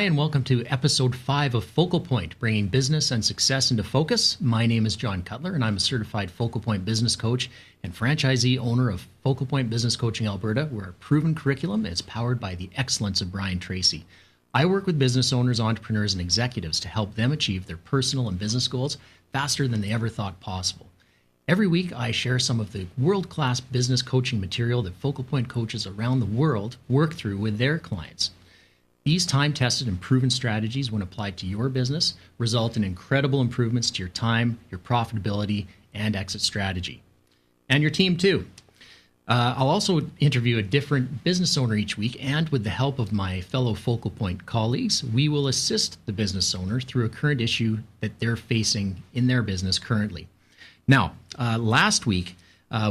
Hi, and welcome to episode 5 of Focal Point, bringing business and success into focus. My name is John Cutler, and I'm a certified Focal Point business coach and franchisee owner of Focal Point Business Coaching Alberta, where a proven curriculum is powered by the excellence of Brian Tracy. I work with business owners, entrepreneurs, and executives to help them achieve their personal and business goals faster than they ever thought possible. Every week, I share some of the world-class business coaching material that Focal Point coaches around the world work through with their clients. These time-tested and proven strategies, when applied to your business, result in incredible improvements to your time, your profitability, and exit strategy. And your team, too. I'll also interview a different business owner each week, and with the help of my fellow Focal Point colleagues, we will assist the business owner through a current issue that they're facing in their business currently. Now, last week,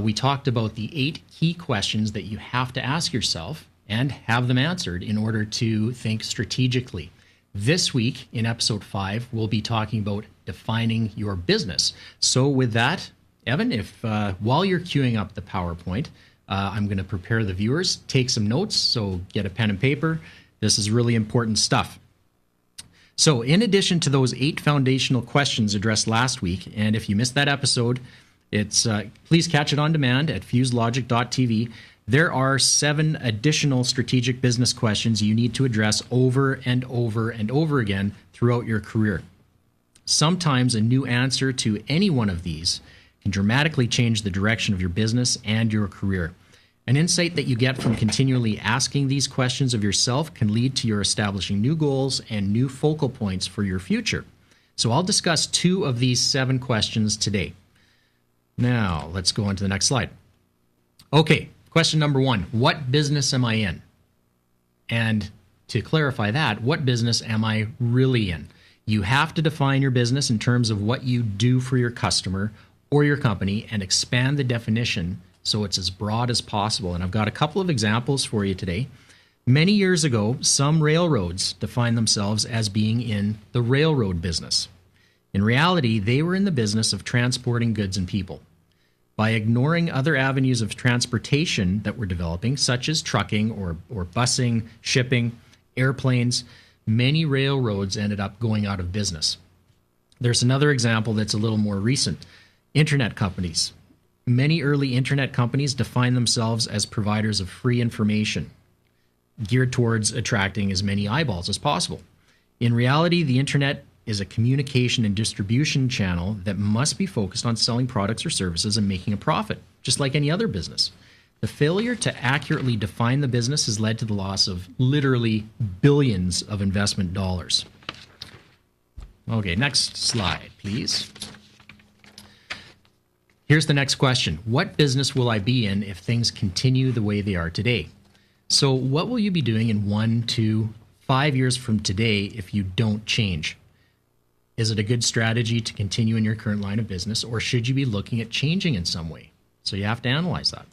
we talked about the 8 key questions that you have to ask yourself and have them answered in order to think strategically. This week, in episode 5, we'll be talking about defining your business. So with that, Evan, if while you're queuing up the PowerPoint, I'm going to prepare the viewers, take some notes, so get a pen and paper. This is really important stuff. So in addition to those 8 foundational questions addressed last week, and if you missed that episode, it's please catch it on demand at fuselogic.tv. There are 7 additional strategic business questions you need to address over and over and over again throughout your career. Sometimes a new answer to any one of these can dramatically change the direction of your business and your career. An insight that you get from continually asking these questions of yourself can lead to your establishing new goals and new focal points for your future. So I'll discuss 2 of these 7 questions today. Now, let's go on to the next slide. Okay. Question number 1, what business am I in? And to clarify that, what business am I really in? You have to define your business in terms of what you do for your customer or your company and expand the definition so it's as broad as possible. And I've got a couple of examples for you today. Many years ago, some railroads defined themselves as being in the railroad business. In reality, they were in the business of transporting goods and people. By ignoring other avenues of transportation that were developing, such as trucking or busing, shipping, airplanes, many railroads ended up going out of business. There's another example that's a little more recent. Internet companies. Many early internet companies defined themselves as providers of free information, geared towards attracting as many eyeballs as possible. In reality, the internet is a communication and distribution channel that must be focused on selling products or services and making a profit, just like any other business. The failure to accurately define the business has led to the loss of literally billions of investment dollars. Okay, next slide, please. Here's the next question. What business will I be in if things continue the way they are today? So what will you be doing in 1 to 5 years from today if you don't change? Is it a good strategy to continue in your current line of business, or should you be looking at changing in some way? So you have to analyze that.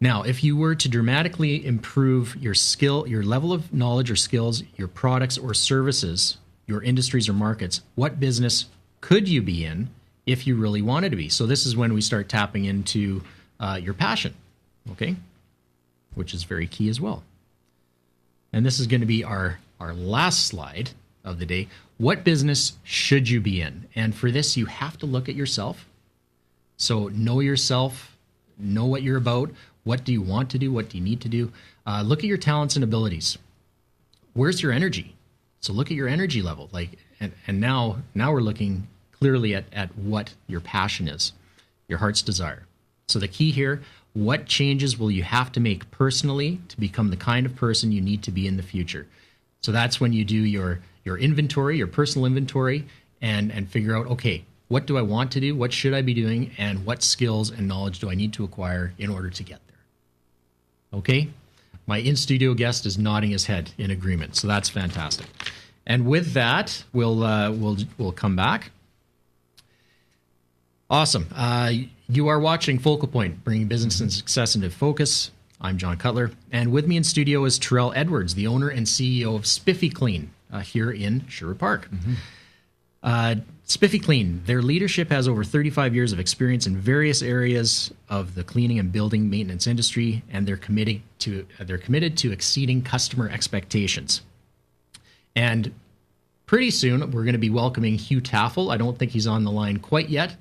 Now, if you were to dramatically improve your skill, your level of knowledge or skills, your products or services, your industries or markets, what business could you be in if you really wanted to be? So this is when we start tapping into your passion, okay? Which is very key as well. And this is going to be our last slide of the day. What business should you be in? And for this, you have to look at yourself. So know yourself, know what you're about. What do you want to do? What do you need to do? Look at your talents and abilities. Where's your energy? So look at your energy level. And now we're looking clearly at what your passion is, your heart's desire. So the key here, what changes will you have to make personally to become the kind of person you need to be in the future? So that's when you do your inventory, your personal inventory, and figure out, okay, what do I want to do? What should I be doing? And what skills and knowledge do I need to acquire in order to get there? Okay? My in-studio guest is nodding his head in agreement, so that's fantastic. And with that, we'll come back. Awesome. You are watching Focal Point, bringing business and success into focus. I'm John Cutler, and with me in studio is Terrell Edwards, the owner and CEO of Spiffy Clean here in Sherwood Park. Spiffy Clean, their leadership has over 35 years of experience in various areas of the cleaning and building maintenance industry, and they're committed to exceeding customer expectations. And pretty soon, we're going to be welcoming Hugh Taffel. I don't think he's on the line quite yet.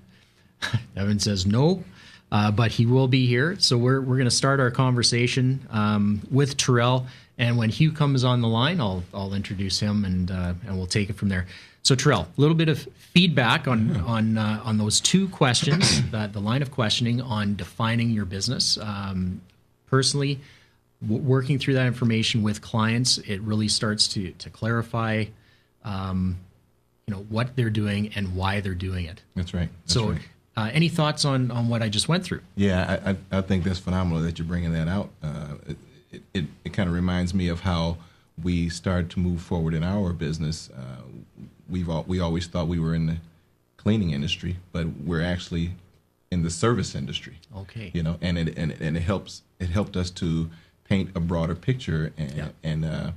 Evan says no, but he will be here. So we're going to start our conversation with Terrell. And when Hugh comes on the line, I'll introduce him and we'll take it from there. So Terrell, a little bit of feedback on those two questions, the line of questioning on defining your business. Personally, working through that information with clients, it really starts to clarify, what they're doing and why they're doing it. That's right. Any thoughts on what I just went through? Yeah, I think that's phenomenal that you're bringing that out. It kind of reminds me of how we started to move forward in our business. We always thought we were in the cleaning industry, but we're actually in the service industry. Okay. And it helped us to paint a broader picture and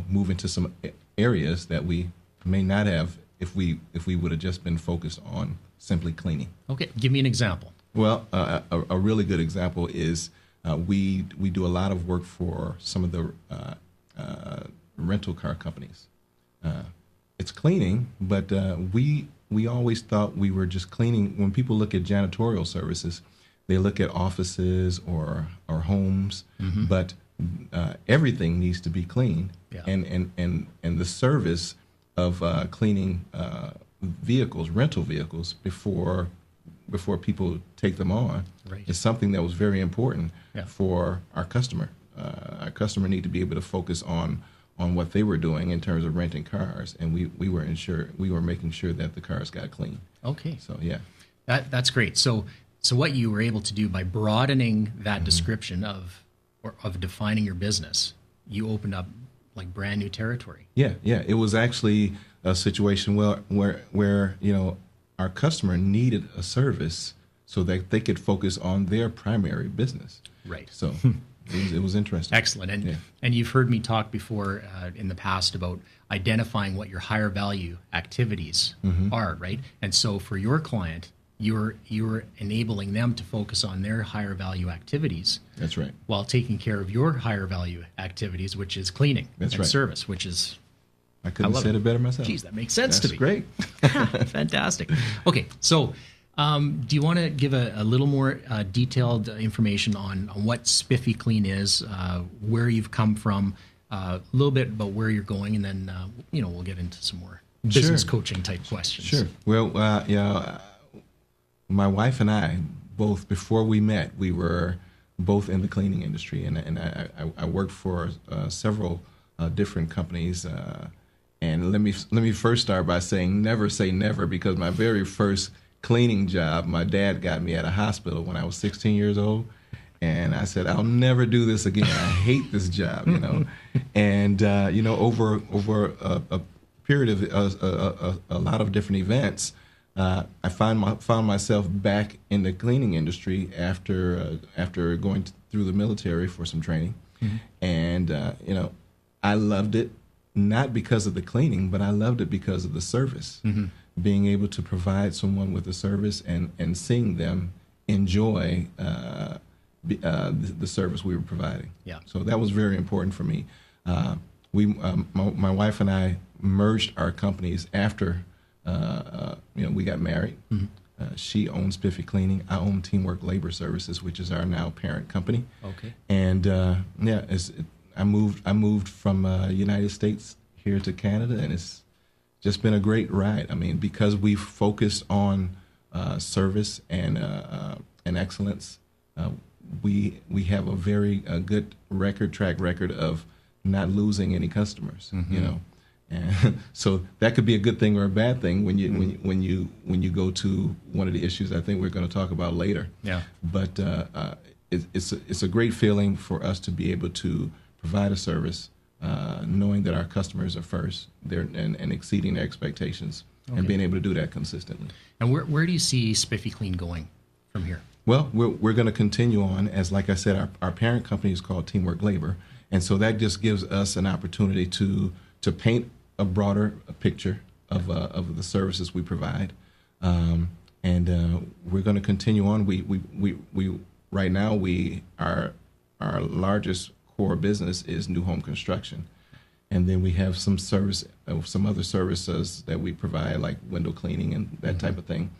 move into some areas that we may not have if we would have just been focused on simply cleaning. Okay, give me an example. Well, a really good example is we do a lot of work for some of the rental car companies. It's cleaning, but we always thought we were just cleaning. When people look at janitorial services, they look at offices or homes, but everything needs to be clean. Yeah. And the service of cleaning vehicles, rental vehicles, before people take them on, right, is something that was very important Yeah. for our customer. Our customer need to be able to focus on what they were doing in terms of renting cars, and we were making sure that the cars got clean. Okay. So yeah, that's great. So what you were able to do by broadening that description of defining your business, you opened up like brand new territory. Yeah. It was actually a situation where our customer needed a service so that they could focus on their primary business. Right. So it was interesting. Excellent. And you've heard me talk before in the past about identifying what your higher value activities are, right? And so for your client, you're enabling them to focus on their higher value activities. That's right. While taking care of your higher value activities, which is cleaning and service, which is... I couldn't have said it better myself. Geez, that makes sense to me. That's great. Fantastic. Okay, so do you want to give a little more detailed information on what Spiffy Clean is, where you've come from, a little bit about where you're going, and then we'll get into some more business coaching type questions. Sure. Well, my wife and I, both before we met, we were both in the cleaning industry, and I worked for several different companies. And let me first start by saying never say never, because my very first cleaning job, my dad got me at a hospital when I was 16 years old, and I said, I'll never do this again. I hate this job, And over a period of a lot of different events, I found myself back in the cleaning industry after going through the military for some training, and I loved it. Not because of the cleaning, but I loved it because of the service. Being able to provide someone with a service and seeing them enjoy the service we were providing. Yeah. So that was very important for me. My wife and I merged our companies after we got married. She owns Spiffy Cleaning. I own Teamwork Labor Services, which is our now parent company. Okay. And I moved from United States here to Canada, and it's just been a great ride. I mean, because we focus on service and excellence, we have a very good track record of not losing any customers. And so that could be a good thing or a bad thing when you go to one of the issues I think we're going to talk about later. Yeah. But it's a great feeling for us to be able to provide a service, knowing that our customers are first, and exceeding their expectations, and being able to do that consistently. And where do you see Spiffy Clean going from here? Well, we're going to continue on, as like I said, our parent company is called Teamwork Labor, and so that just gives us an opportunity to paint a broader picture of the services we provide, and we're going to continue on. We right now our largest core business is new home construction, and then we have some other services that we provide, like window cleaning and that type of thing.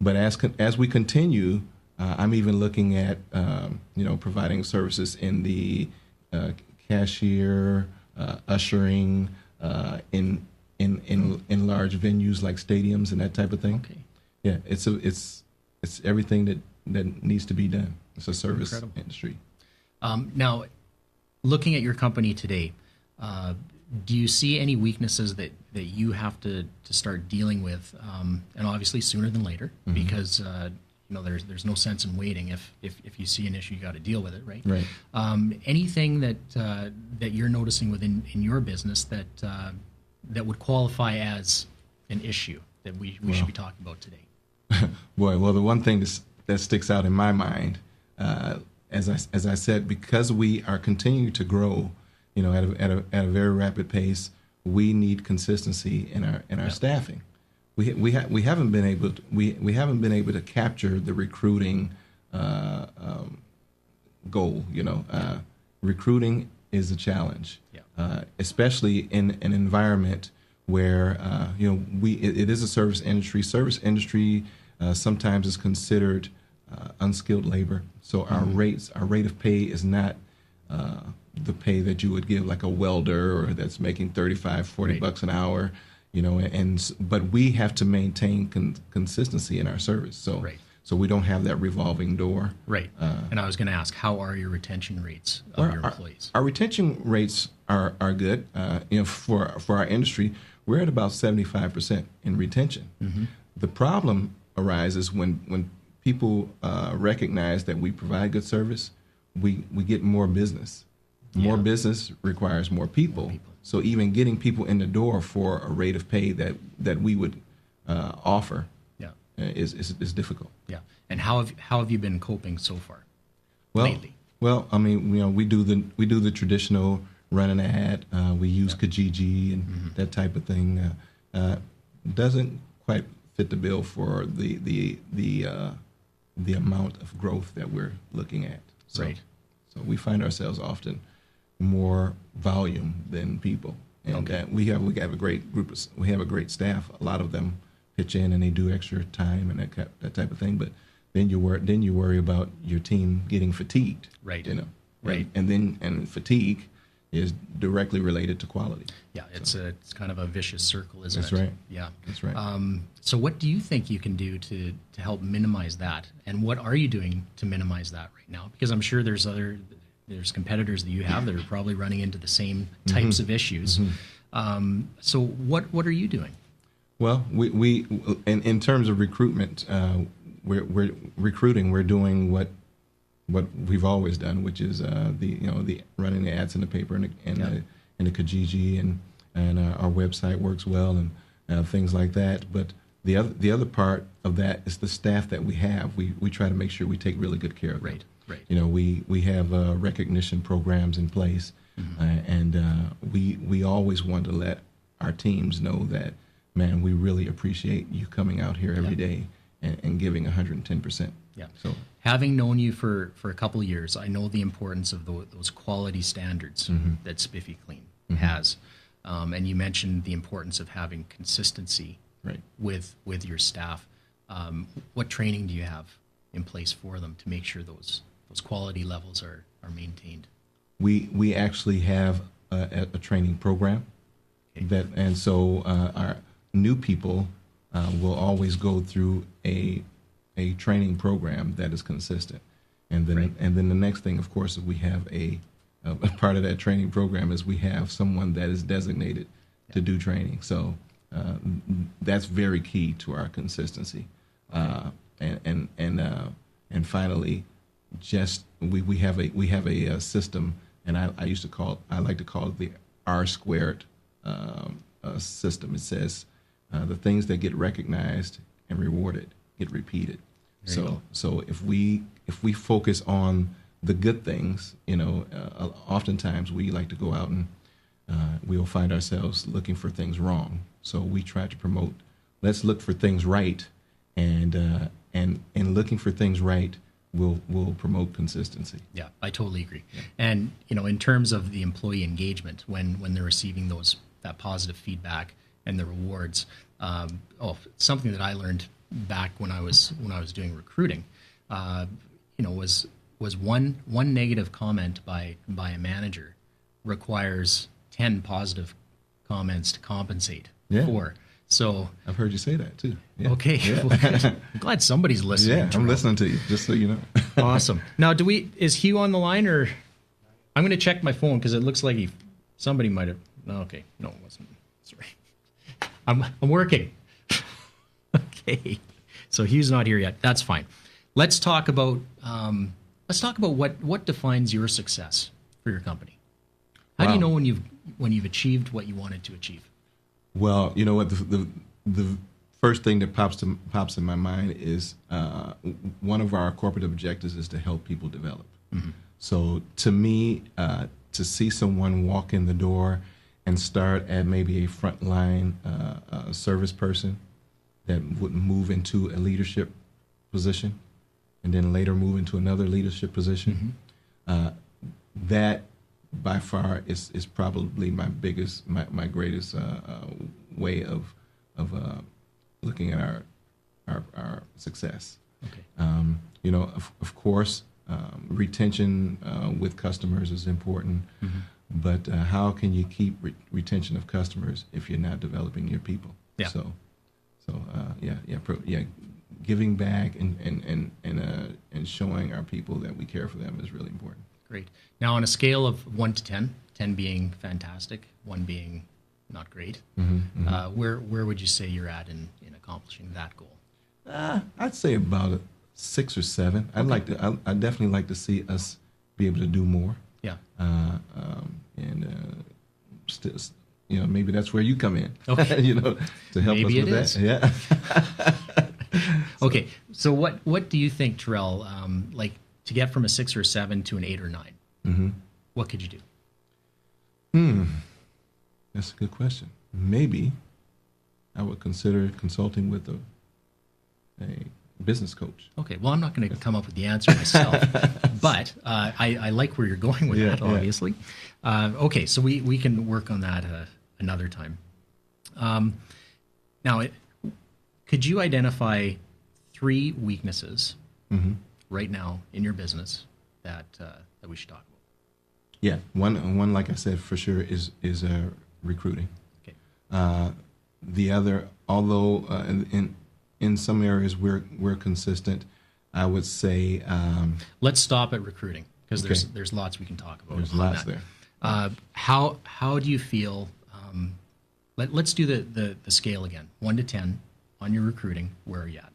But as we continue, I'm even looking at providing services in the cashier, ushering, in large venues like stadiums and that type of thing. Okay. Yeah, it's everything that needs to be done. It's a service Incredible. industry. Now, looking at your company today, do you see any weaknesses that you have to start dealing with, and obviously sooner than later, because there's no sense in waiting. If you see an issue, you got to deal with it, right? Right. Anything that you're noticing within your business that would qualify as an issue that we should be talking about today? Boy, well, the one thing that sticks out in my mind, as I said, because we are continuing to grow, at a very rapid pace, we need consistency in our staffing. We haven't been able to capture the recruiting goal. Recruiting is a challenge, especially in an environment where it is a service industry. Service industry sometimes is considered unskilled labor, so our rate of pay is not the pay that you would give like a welder or that's making $35-$40 an hour, but we have to maintain consistency in our service. So we don't have that revolving door. Right. And I was going to ask, how are your retention rates of your employees? Our retention rates are good. For our industry, we're at about 75% in retention. Mm-hmm. The problem arises when people recognize that we provide good service, we get more business. More business requires more people. So even getting people in the door for a rate of pay that we would offer is difficult. Yeah. And how have you been coping so far? Lately? Well, I mean, we do the traditional run an ad. We use Kijiji and that type of thing. Doesn't quite fit the bill for the amount of growth that we're looking at. So we find ourselves often more volume than people, and we have a great group. We have a great staff. A lot of them pitch in and they do extra time and that type of thing. But then you worry about your team getting fatigued, right? Right. And fatigue is directly related to quality. Yeah, it's kind of a vicious circle, isn't it? That's right. Yeah, that's right. So what do you think you can do to help minimize that, and what are you doing to minimize that right now? Because I'm sure there's competitors that you have that are probably running into the same types of issues. So what are you doing? Well, we in terms of recruitment, we're recruiting. We're doing what we've always done, which is the running the ads in the paper and the Kijiji, and our website works well and things like that. But the other part of that is the staff that we have. We try to make sure we take really good care of them. Right. We have recognition programs in place, and we always want to let our teams know that, man, we really appreciate you coming out here every day and giving 110%. Yeah. So having known you for a couple of years, I know the importance of those quality standards that Spiffy Clean has, and you mentioned the importance of having consistency with your staff. What training do you have in place for them to make sure those quality levels are maintained? We actually have a training program and so our new people will always go through a training program that is consistent, and then the next thing, of course, is we have a part of that training program is we have someone that is designated to do training. So that's very key to our consistency. And finally, just we have a system, and I like to call it the R squared system. It says the things that get recognized and rewarded get repeated. So if we focus on the good things, oftentimes we like to go out and we'll find ourselves looking for things wrong. So we try to promote, let's look for things right, and looking for things right will promote consistency. Yeah, I totally agree. Yeah. And in terms of the employee engagement, when they're receiving that positive feedback and the rewards, something that I learned back when I was doing recruiting, was one negative comment by a manager requires 10 positive comments to compensate for. So I've heard you say that too. Yeah. Okay. Yeah. Well, I'm glad somebody's listening. Yeah, I'm listening to you, just so you know. Awesome. Now, is Hugh on the line, or I'm going to check my phone because it looks like somebody might have. No, okay, no, it wasn't. Sorry, I'm working. Okay, so Hugh's not here yet. That's fine. Let's talk about what defines your success for your company. How do you know when you've achieved what you wanted to achieve? Well, you know what, the first thing that pops in my mind is one of our corporate objectives is to help people develop. Mm-hmm. So to me, to see someone walk in the door and start at maybe a frontline service person that would move into a leadership position and then later move into another leadership position, that by far is probably my greatest way of looking at our success. Okay. Of course, retention with customers is important, but how can you keep retention of customers if you're not developing your people? Yeah. So giving back and showing our people that we care for them is really important. Great. Now, on a scale of 1 to 10, 10 being fantastic, 1 being not great, where would you say you're at in accomplishing that goal? I'd say about a 6 or 7. Okay. I'd definitely like to see us be able to do more. Yeah. Still, maybe that's where you come in. Okay. To help maybe us with is. that. Yeah. Okay. So what do you think, Terrell? To get from a 6 or a 7 to an 8 or 9, what could you do? That's a good question. Maybe I would consider consulting with a business coach. Okay. Well, I'm not going to come up with the answer myself, but I like where you're going with that, obviously. Okay. So we can work on that another time. Now, could you identify 3 weaknesses right now in your business that we should talk about? Yeah, one like I said, for sure is recruiting. Okay. The other, although in some areas we're consistent, I would say. Let's stop at recruiting because there's lots we can talk about. There's lots there. How do you feel? Let's do the scale again. 1 to 10 on your recruiting. Where are you at?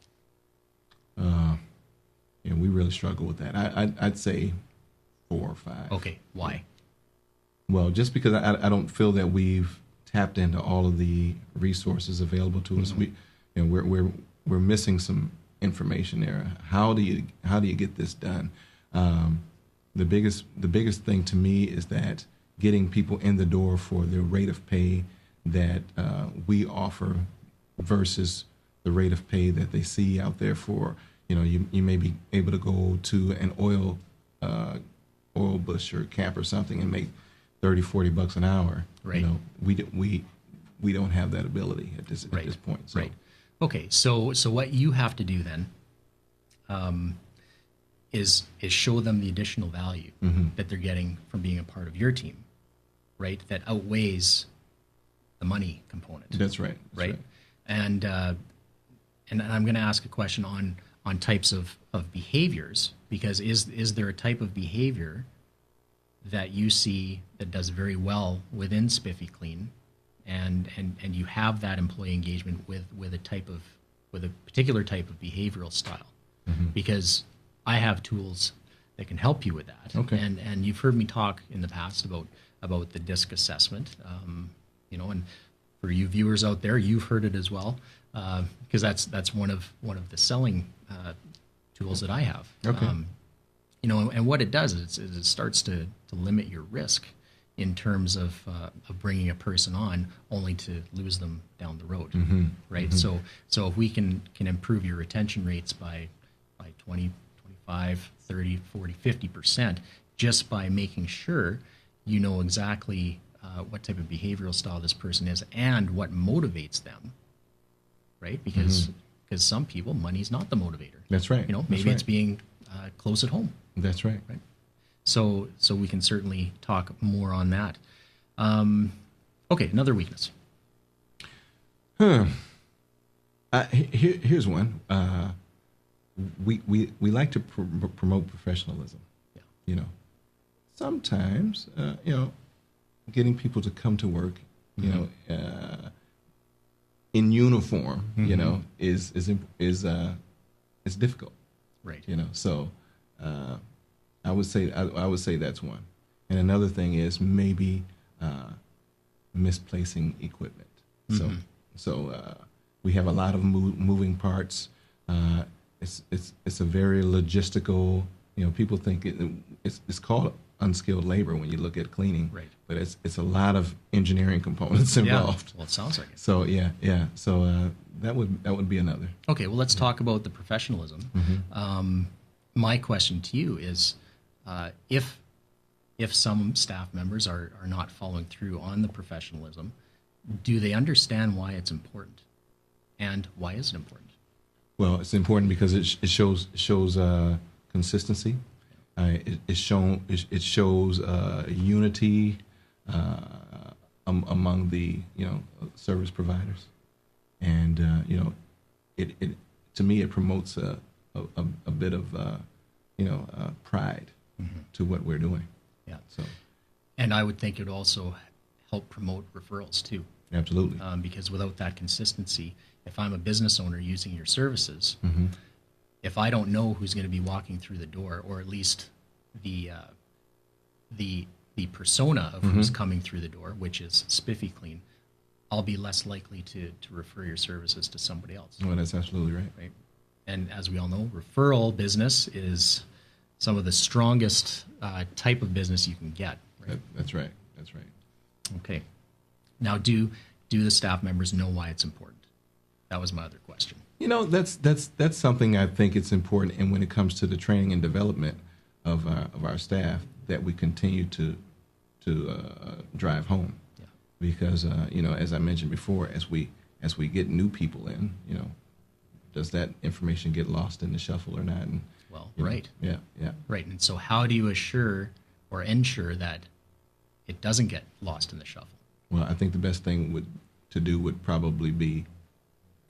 We really struggle with that. I'd say 4 or 5. Okay, why? Well, just because I don't feel that we've tapped into all of the resources available to us. We're missing some information there. How do you get this done? The biggest thing to me is that getting people in the door for the rate of pay that we offer versus the rate of pay that they see out there for. You may be able to go to an oil bush or camp or something and make $30-$40 an hour. Right. We don't have that ability at this point. So. Right. Okay. So what you have to do then is show them the additional value that they're getting from being a part of your team, right? That outweighs the money component. That's right. Right. And I'm going to ask a question on types of behaviors, because is there a type of behavior that you see that does very well within Spiffy Clean, and you have that employee engagement with a particular type of behavioral style? Because I have tools that can help you with that. Okay. And you've heard me talk in the past about the DISC assessment, and for you viewers out there, you've heard it as well, because that's one of the selling tools that I have. Okay. And what it does is it starts to limit your risk in terms of bringing a person on, only to lose them down the road, right? So if we can improve your retention rates by 20, 25, 30, 40, 50%, just by making sure you know exactly what type of behavioral style this person is and what motivates them, right? Because some people, money's not the motivator. That's right. You know, maybe it's being close at home. That's right. Right. So we can certainly talk more on that. Okay, another weakness. Here's one. We like to promote professionalism. Yeah. You know, sometimes you know, getting people to come to work, you know, in uniform, you know, is difficult. Right. You know, so I would say that's one. And another thing is maybe misplacing equipment. So we have a lot of moving parts. It's a very logistical. You know, people think it's called unskilled labor when you look at cleaning. Right. But it's a lot of engineering components involved. Yeah. Well, it sounds like it. So yeah. So that would be another. Okay. Well, let's talk about the professionalism. My question to you is, if some staff members are not following through on the professionalism, do they understand why it's important, and why is it important? Well, it's important because it shows consistency. It shows unity among the service providers, and it to me it promotes a bit of pride to what we're doing. Yeah. So, and I would think it would also help promote referrals too. Absolutely. Because without that consistency, if I'm a business owner using your services, if I don't know who's going to be walking through the door, or at least the persona of who's coming through the door, which is Spiffy Clean, I'll be less likely to refer your services to somebody else. Well, that's absolutely right. Right. And as we all know, referral business is some of the strongest type of business you can get. Right? That's right. That's right. Okay. Now, do the staff members know why it's important? That was my other question. You know, that's something I think it's important, and when it comes to the training and development of our staff, that we continue to drive home. Yeah. Because as I mentioned before, as we get new people in, does that information get lost in the shuffle or not? And, well, right. Yeah. Right. And so how do you assure or ensure that it doesn't get lost in the shuffle? Well, I think the best thing would probably be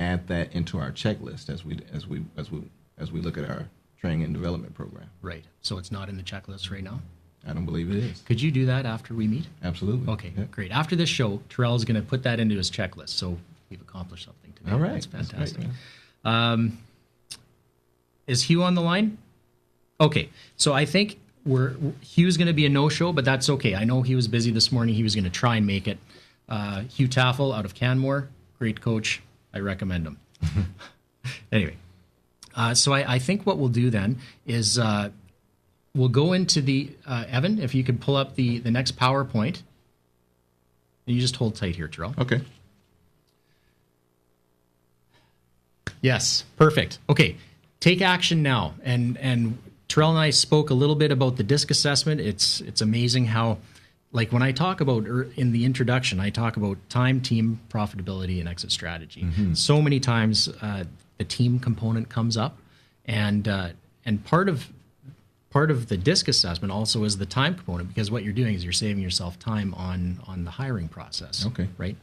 add that into our checklist as we look at our training and development program. Right. So it's not in the checklist right now? I don't believe it is. Could you do that after we meet? Absolutely. Okay, Yeah. great. After this show, Terrell is going to put that into his checklist. So we've accomplished something today. All right. That's fantastic. That's great, Is Hugh on the line? Okay. So I think Hugh's going to be a no-show, but that's okay. I know he was busy this morning. He was going to try and make it. Hugh Taffel out of Canmore, great coach. I recommend him. Anyway, so I think what we'll do then is we'll go into the, Evan, if you could pull up the next PowerPoint. And you just hold tight here, Terrell. Okay. Yes, perfect. Okay, take action now. And Terrell and I spoke a little bit about the DISC assessment. It's amazing how, like when I talk about, in the introduction, I talk about time, team, profitability, and exit strategy. So many times the team component comes up, and part of the DISC assessment also is the time component, because what you're doing is you're saving yourself time on the hiring process. Okay. Right.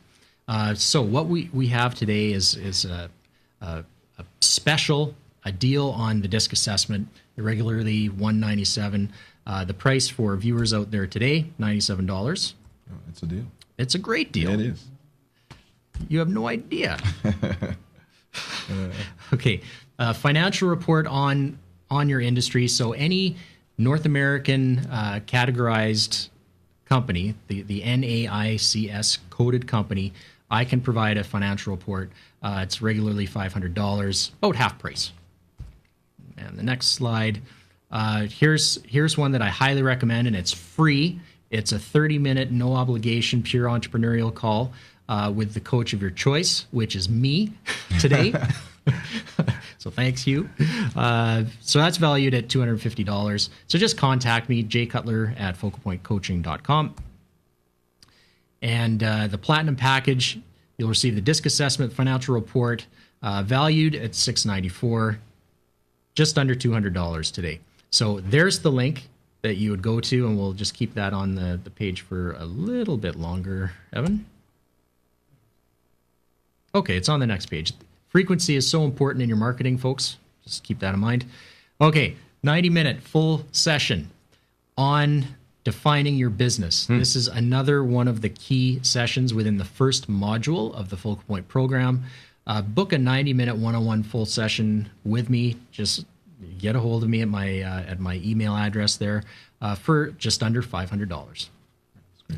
So what we have today is a special, a deal on the DISC assessment, regularly $197. The price for viewers out there today, $97. Oh, it's a deal. It's a great deal. Yeah, it is. You have no idea. Okay. Financial report on your industry. So any North American categorized company, the NAICS coded company, I can provide a financial report. It's regularly $500, about half price. And the next slide, here's one that I highly recommend, and it's free. It's a 30-minute, no obligation, pure entrepreneurial call with the coach of your choice, which is me today. So thanks, Hugh. So that's valued at $250. So just contact me, jcutler@focalpointcoaching.com. And the Platinum package, you'll receive the DISC assessment, financial report, valued at $694, just under $200 today. So there's the link that you would go to, and we'll just keep that on the page for a little bit longer. Evan? Okay, it's on the next page. Frequency is so important in your marketing, folks. Just keep that in mind. Okay, 90-minute full session on defining your business. This is another one of the key sessions within the first module of the Focal Point program. Book a 90-minute one-on-one full session with me. Just get a hold of me at my email address there for just under $500.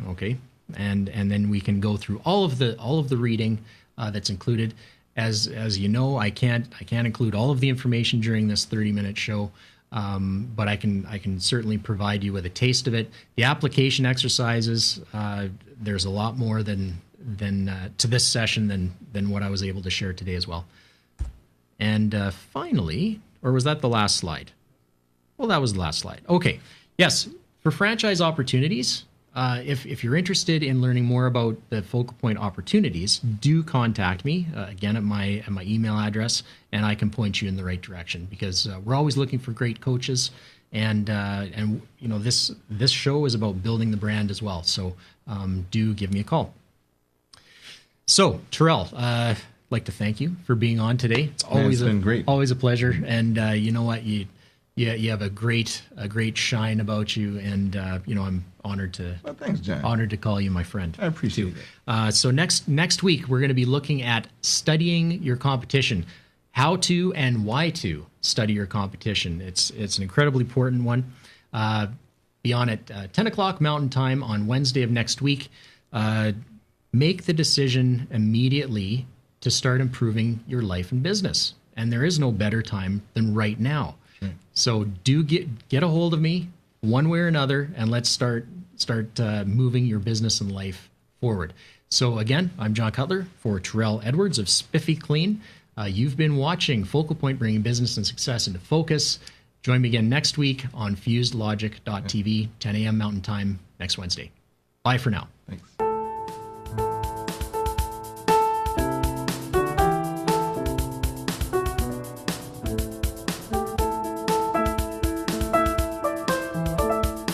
Okay, and then we can go through all of the reading that's included. As you know, I can't include all of the information during this 30-minute show, but I can certainly provide you with a taste of it. The application exercises, there's a lot more than to this session than what I was able to share today as well. And finally, or was that the last slide? Well, that was the last slide. Okay, yes, for franchise opportunities. If you're interested in learning more about the Focal Point opportunities, do contact me again at my email address, and I can point you in the right direction, because we're always looking for great coaches, and you know, this show is about building the brand as well. So do give me a call. So Terrell, I'd like to thank you for being on today. It's been great. Always a pleasure, and you know what, you have a great shine about you, and you know, I'm honored to. Well, thanks, John. Honored to call you my friend. I appreciate it. So next week we're going to be looking at studying your competition, how to and why to study your competition. It's an incredibly important one. Be on at 10 o'clock Mountain Time on Wednesday of next week. Make the decision immediately to start improving your life and business, and there is no better time than right now. So do get a hold of me one way or another, and let's start moving your business and life forward. So again, I'm John Cutler for Terrell Edwards of Spiffy Clean. You've been watching Focal Point, bringing business and success into focus. Join me again next week on fusedlogic.tv, 10 a.m. Mountain Time next Wednesday. Bye for now. Thanks.